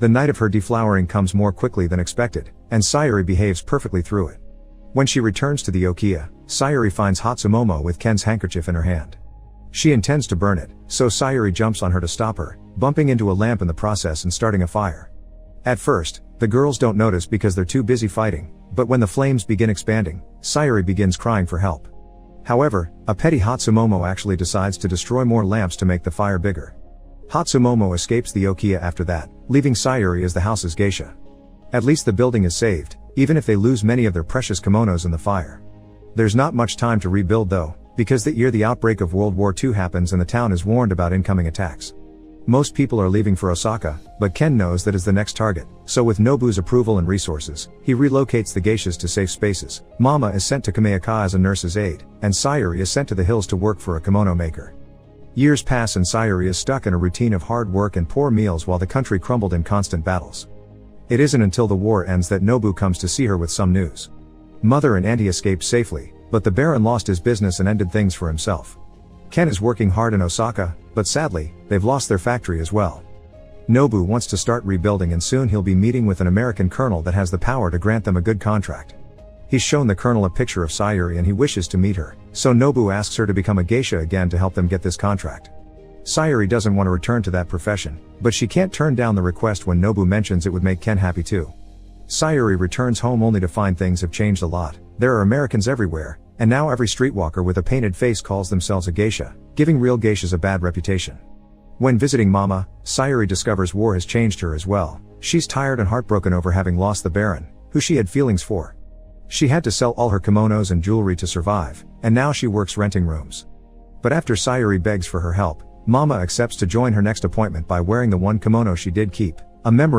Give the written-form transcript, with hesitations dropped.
The night of her deflowering comes more quickly than expected, and Sayuri behaves perfectly through it. When she returns to the Okiya, Sayuri finds Hatsumomo with Ken's handkerchief in her hand. She intends to burn it, so Sayuri jumps on her to stop her, bumping into a lamp in the process and starting a fire. At first, the girls don't notice because they're too busy fighting, but when the flames begin expanding, Sayuri begins crying for help. However, a petty Hatsumomo actually decides to destroy more lamps to make the fire bigger. Hatsumomo escapes the Okiya after that, leaving Sayuri as the house's geisha. At least the building is saved, even if they lose many of their precious kimonos in the fire. There's not much time to rebuild though, because that year the outbreak of World War II happens and the town is warned about incoming attacks. Most people are leaving for Osaka, but Ken knows that is the next target, so with Nobu's approval and resources, he relocates the geishas to safe spaces. Mama is sent to Kameyaka as a nurse's aide, and Sayuri is sent to the hills to work for a kimono maker. Years pass and Sayuri is stuck in a routine of hard work and poor meals while the country crumbled in constant battles. It isn't until the war ends that Nobu comes to see her with some news. Mother and auntie escaped safely, but the Baron lost his business and ended things for himself. Ken is working hard in Osaka, but sadly, they've lost their factory as well. Nobu wants to start rebuilding and soon he'll be meeting with an American colonel that has the power to grant them a good contract. He's shown the colonel a picture of Sayuri and he wishes to meet her, so Nobu asks her to become a geisha again to help them get this contract. Sayuri doesn't want to return to that profession, but she can't turn down the request when Nobu mentions it would make Ken happy too. Sayuri returns home only to find things have changed a lot. There are Americans everywhere, and now every streetwalker with a painted face calls themselves a geisha, giving real geishas a bad reputation. When visiting Mama, Sayuri discovers war has changed her as well. She's tired and heartbroken over having lost the Baron, who she had feelings for. She had to sell all her kimonos and jewelry to survive, and now she works renting rooms. But after Sayuri begs for her help, Mama accepts to join her next appointment by wearing the one kimono she did keep, a memory